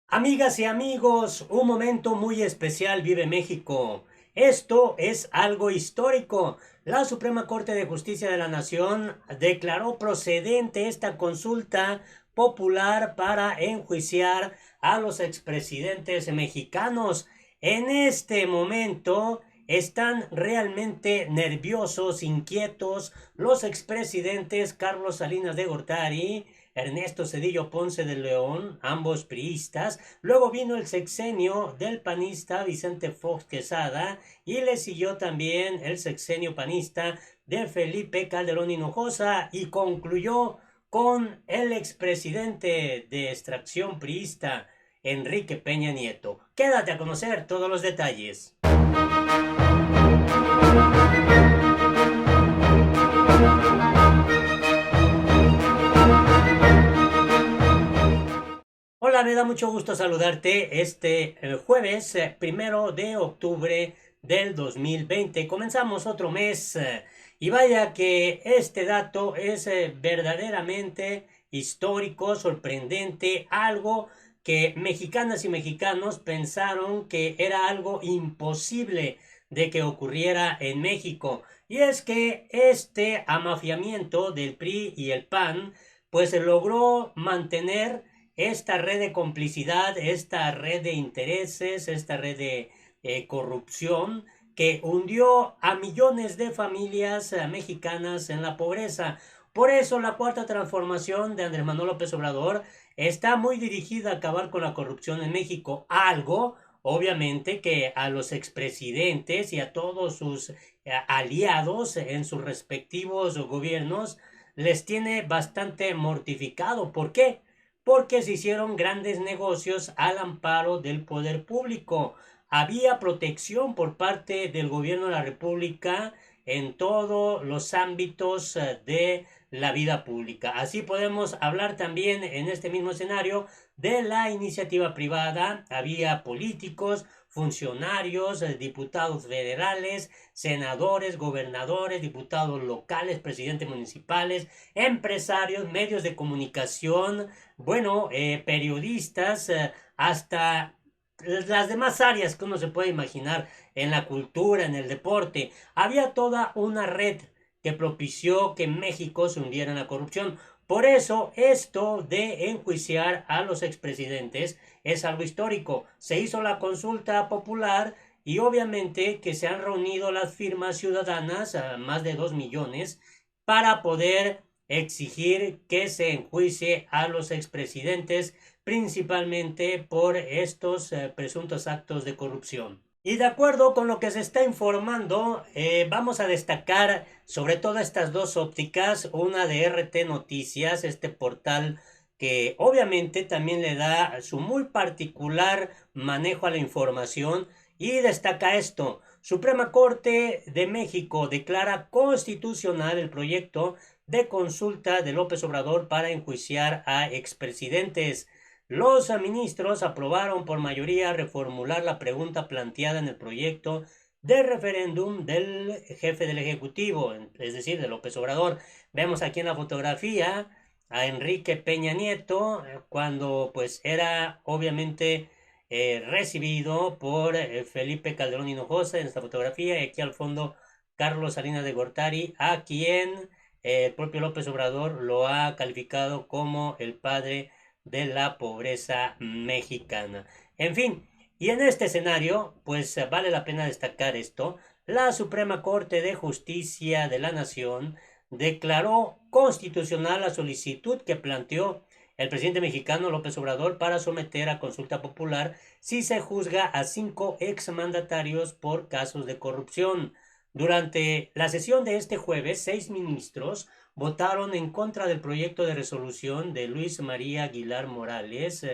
Amigas y amigos, un momento muy especial vive México. Esto es algo histórico. La Suprema Corte de Justicia de la Nación declaró procedente esta consulta popular para enjuiciar a los expresidentes mexicanos. En este momento están realmente nerviosos, inquietos los expresidentes Carlos Salinas de Gortari, Ernesto Zedillo Ponce de León, ambos priistas. Luego vino el sexenio del panista Vicente Fox Quesada y le siguió también el sexenio panista de Felipe Calderón Hinojosa y concluyó con el expresidente de extracción priista, Enrique Peña Nieto. Quédate a conocer todos los detalles. Hola, me da mucho gusto saludarte este jueves 1 de octubre del 2020. Comenzamos otro mes y vaya que este dato es verdaderamente histórico, sorprendente, algo que mexicanas y mexicanos pensaron que era algo imposible de que ocurriera en México. Y es que este amafiamiento del PRI y el PAN pues se logró mantener esta red de complicidad, esta red de intereses, esta red de corrupción que hundió a millones de familias mexicanas en la pobreza. Por eso la cuarta transformación de Andrés Manuel López Obrador está muy dirigida a acabar con la corrupción en México. Algo, obviamente, que a los expresidentes y a todos sus aliados en sus respectivos gobiernos les tiene bastante mortificado. ¿Por qué? Porque se hicieron grandes negocios al amparo del poder público. Había protección por parte del gobierno de la República en todos los ámbitos de la vida pública. Así podemos hablar también en este mismo escenario de la iniciativa privada. Había políticos, funcionarios, diputados federales, senadores, gobernadores, diputados locales, presidentes municipales, empresarios, medios de comunicación, bueno, periodistas, hasta las demás áreas que uno se puede imaginar en la cultura, en el deporte. Había toda una red que propició que México se hundiera en la corrupción. Por eso, esto de enjuiciar a los expresidentes es algo histórico. Se hizo la consulta popular y obviamente que se han reunido las firmas ciudadanas, más de 2 millones, para poder exigir que se enjuicie a los expresidentes, principalmente por estos presuntos actos de corrupción. Y de acuerdo con lo que se está informando, vamos a destacar sobre todo estas dos ópticas, una de RT Noticias, este portal que obviamente también le da su muy particular manejo a la información y destaca esto. Suprema Corte de México declara constitucional el proyecto de consulta de López Obrador para enjuiciar a expresidentes. Los ministros aprobaron por mayoría reformular la pregunta planteada en el proyecto de referéndum del jefe del Ejecutivo, es decir, de López Obrador. Vemos aquí en la fotografía a Enrique Peña Nieto cuando pues era obviamente recibido por Felipe Calderón Hinojosa en esta fotografía, y aquí al fondo Carlos Salinas de Gortari, a quien el propio López Obrador lo ha calificado como el padre de la pobreza mexicana. En fin, y en este escenario, pues vale la pena destacar esto, la Suprema Corte de Justicia de la Nación declaró constitucional la solicitud que planteó el presidente mexicano López Obrador para someter a consulta popular si se juzga a 5 exmandatarios por casos de corrupción. Durante la sesión de este jueves, 6 ministros votaron en contra del proyecto de resolución de Luis María Aguilar Morales,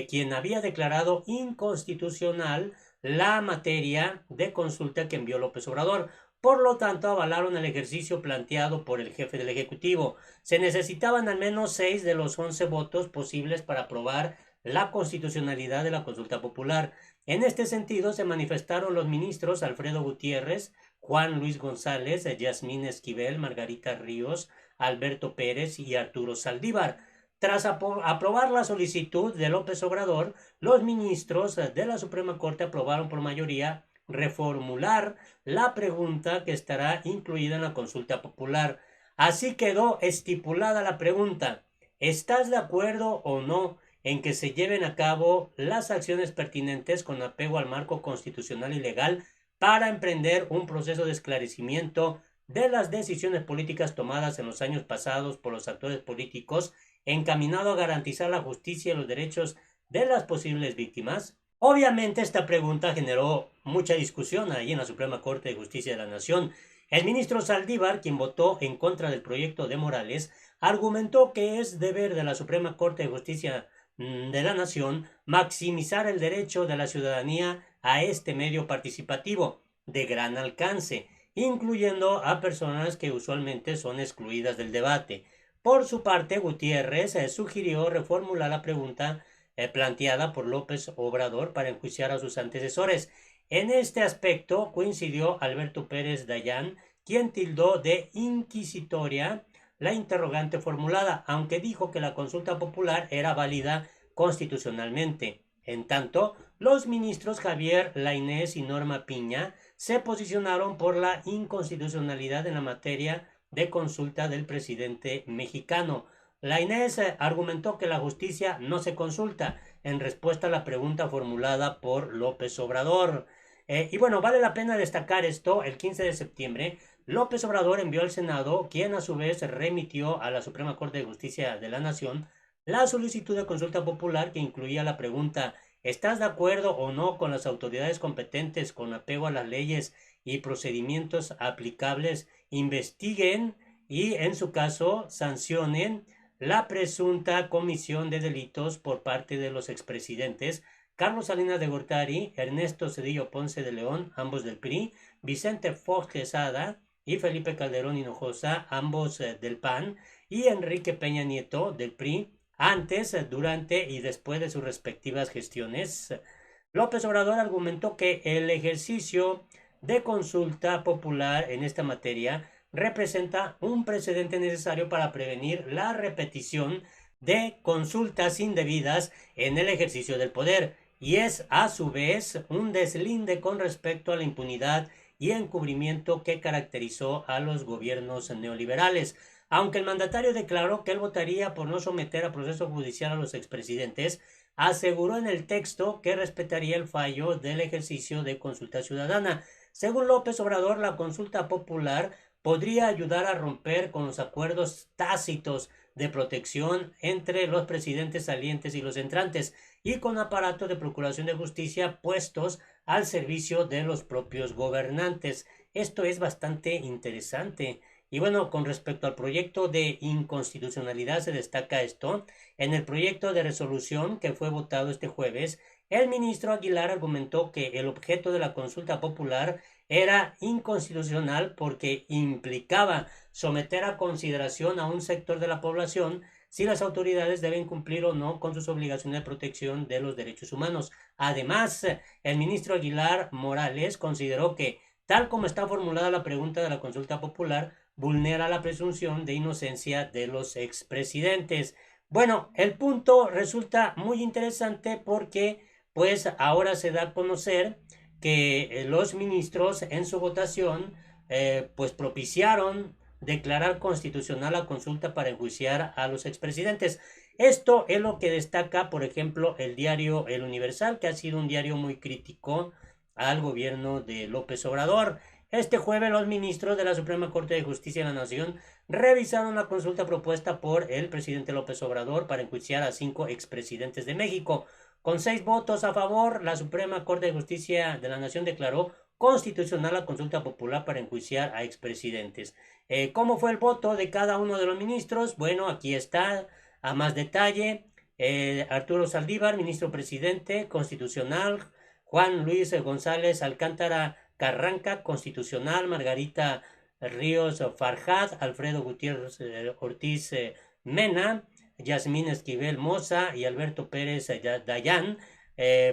quien había declarado inconstitucional la materia de consulta que envió López Obrador. Por lo tanto, avalaron el ejercicio planteado por el jefe del Ejecutivo. Se necesitaban al menos 6 de los 11 votos posibles para aprobar la constitucionalidad de la consulta popular. En este sentido, se manifestaron los ministros Alfredo Gutiérrez, Juan Luis González, Yasmín Esquivel, Margarita Ríos, Alberto Pérez y Arturo Saldívar. Tras aprobar la solicitud de López Obrador, los ministros de la Suprema Corte aprobaron por mayoría reformular la pregunta que estará incluida en la consulta popular. Así quedó estipulada la pregunta: ¿estás de acuerdo o no en que se lleven a cabo las acciones pertinentes con apego al marco constitucional y legal para emprender un proceso de esclarecimiento de las decisiones políticas tomadas en los años pasados por los actores políticos, encaminado a garantizar la justicia y los derechos de las posibles víctimas? Obviamente esta pregunta generó mucha discusión ahí en la Suprema Corte de Justicia de la Nación. El ministro Saldívar, quien votó en contra del proyecto de Morales, argumentó que es deber de la Suprema Corte de Justicia de la Nación maximizar el derecho de la ciudadanía a este medio participativo de gran alcance, incluyendo a personas que usualmente son excluidas del debate. Por su parte, Gutiérrez sugirió reformular la pregunta planteada por López Obrador para enjuiciar a sus antecesores. En este aspecto coincidió Alberto Pérez Dayán, quien tildó de inquisitoria la interrogante formulada, aunque dijo que la consulta popular era válida constitucionalmente. En tanto, los ministros Javier Lainez y Norma Piña se posicionaron por la inconstitucionalidad en la materia de consulta del presidente mexicano. Lainez argumentó que la justicia no se consulta en respuesta a la pregunta formulada por López Obrador. Y bueno, vale la pena destacar esto: el 15 de septiembre, López Obrador envió al Senado, quien a su vez remitió a la Suprema Corte de Justicia de la Nación, la solicitud de consulta popular que incluía la pregunta: ¿estás de acuerdo o no con las autoridades competentes con apego a las leyes y procedimientos aplicables investiguen y, en su caso, sancionen la presunta comisión de delitos por parte de los expresidentes Carlos Salinas de Gortari, Ernesto Zedillo Ponce de León, ambos del PRI, Vicente Fox Quesada y Felipe Calderón Hinojosa, ambos del PAN, y Enrique Peña Nieto, del PRI, antes, durante y después de sus respectivas gestiones? López Obrador argumentó que el ejercicio de consulta popular en esta materia representa un precedente necesario para prevenir la repetición de consultas indebidas en el ejercicio del poder, y es a su vez un deslinde con respecto a la impunidad y encubrimiento que caracterizó a los gobiernos neoliberales. Aunque el mandatario declaró que él votaría por no someter a proceso judicial a los expresidentes, aseguró en el texto que respetaría el fallo del ejercicio de consulta ciudadana. Según López Obrador, la consulta popular podría ayudar a romper con los acuerdos tácitos de protección entre los presidentes salientes y los entrantes, y con aparatos de procuración de justicia puestos al servicio de los propios gobernantes. Esto es bastante interesante. Y bueno, con respecto al proyecto de inconstitucionalidad se destaca esto: en el proyecto de resolución que fue votado este jueves, el ministro Aguilar argumentó que el objeto de la consulta popular era inconstitucional porque implicaba someter a consideración a un sector de la población si las autoridades deben cumplir o no con sus obligaciones de protección de los derechos humanos. Además, el ministro Aguilar Morales consideró que, tal como está formulada la pregunta de la consulta popular, vulnera la presunción de inocencia de los expresidentes. Bueno, el punto resulta muy interesante porque pues ahora se da a conocer que los ministros en su votación pues propiciaron declarar constitucional la consulta para enjuiciar a los expresidentes. Esto es lo que destaca, por ejemplo, el diario El Universal, que ha sido un diario muy crítico al gobierno de López Obrador. Este jueves los ministros de la Suprema Corte de Justicia de la Nación revisaron la consulta propuesta por el presidente López Obrador para enjuiciar a 5 expresidentes de México. Con 6 votos a favor, la Suprema Corte de Justicia de la Nación declaró constitucional la consulta popular para enjuiciar a expresidentes. ¿Cómo fue el voto de cada uno de los ministros? Bueno, aquí está a más detalle. Arturo Saldívar, ministro presidente, constitucional. Juan Luis González Alcántara Carranca, constitucional. Margarita Ríos Farjad, Alfredo Gutiérrez Ortiz Mena, Yasmín Esquivel Moza y Alberto Pérez Dayán,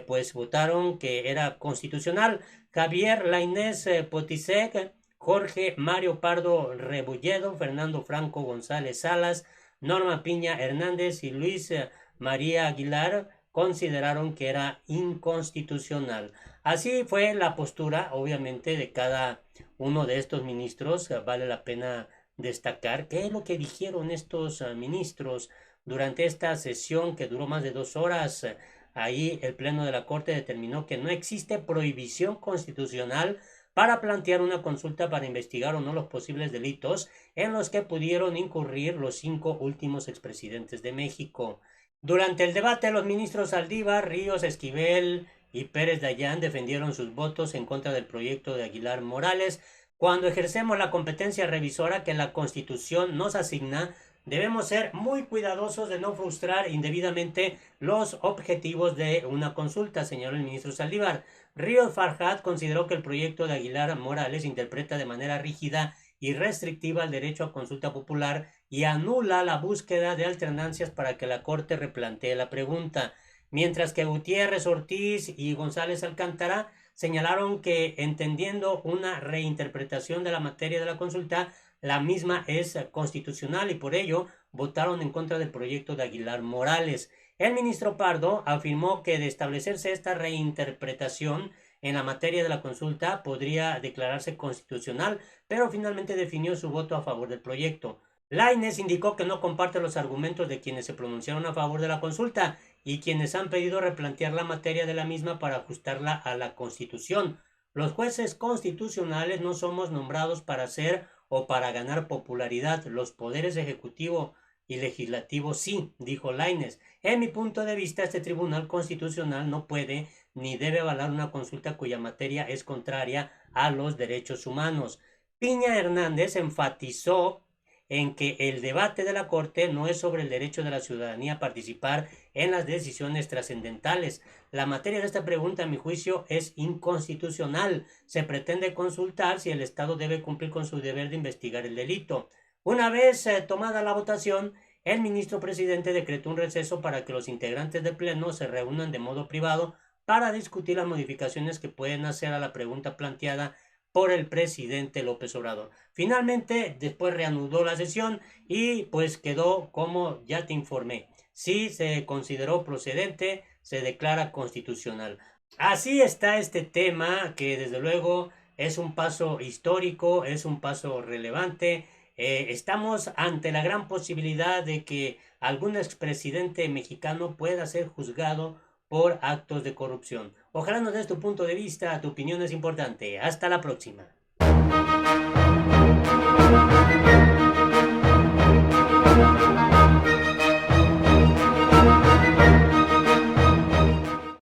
pues votaron que era constitucional. Javier Lainez Potisek, Jorge Mario Pardo Rebolledo, Fernando Franco González Salas, Norma Piña Hernández y Luis María Aguilar consideraron que era inconstitucional. Así fue la postura, obviamente, de cada uno de estos ministros. Vale la pena destacar qué es lo que dijeron estos ministros durante esta sesión que duró más de 2 horas. Ahí el Pleno de la Corte determinó que no existe prohibición constitucional para plantear una consulta para investigar o no los posibles delitos en los que pudieron incurrir los 5 últimos expresidentes de México. Durante el debate, los ministros Saldívar, Ríos, Esquivel y Pérez Dayán defendieron sus votos en contra del proyecto de Aguilar Morales. Cuando ejercemos la competencia revisora que la Constitución nos asigna, debemos ser muy cuidadosos de no frustrar indebidamente los objetivos de una consulta, señaló el ministro Saldívar. Ríos Farjat consideró que el proyecto de Aguilar Morales interpreta de manera rígida y restrictiva el derecho a consulta popular y anula la búsqueda de alternancias para que la Corte replantee la pregunta, mientras que Gutiérrez Ortiz y González Alcántara señalaron que, entendiendo una reinterpretación de la materia de la consulta, la misma es constitucional y por ello votaron en contra del proyecto de Aguilar Morales. El ministro Pardo afirmó que de establecerse esta reinterpretación en la materia de la consulta podría declararse constitucional, pero finalmente definió su voto a favor del proyecto. Lainez indicó que no comparte los argumentos de quienes se pronunciaron a favor de la consulta y quienes han pedido replantear la materia de la misma para ajustarla a la Constitución. Los jueces constitucionales no somos nombrados para ser o para ganar popularidad. Los poderes ejecutivo y legislativo sí, dijo Lainez. En mi punto de vista, este Tribunal Constitucional no puede ni debe avalar una consulta cuya materia es contraria a los derechos humanos. Piña Hernández enfatizó en que el debate de la Corte no es sobre el derecho de la ciudadanía a participar en las decisiones trascendentales. La materia de esta pregunta, a mi juicio, es inconstitucional. Se pretende consultar si el Estado debe cumplir con su deber de investigar el delito. Una vez tomada la votación, el ministro presidente decretó un receso para que los integrantes del Pleno se reúnan de modo privado para discutir las modificaciones que pueden hacer a la pregunta planteada por el presidente López Obrador. Finalmente, después reanudó la sesión y pues quedó como ya te informé. Si se consideró procedente, se declara constitucional. Así está este tema que desde luego es un paso histórico, es un paso relevante. Estamos ante la gran posibilidad de que algún expresidente mexicano pueda ser juzgado por actos de corrupción. Ojalá nos des tu punto de vista, tu opinión es importante. Hasta la próxima.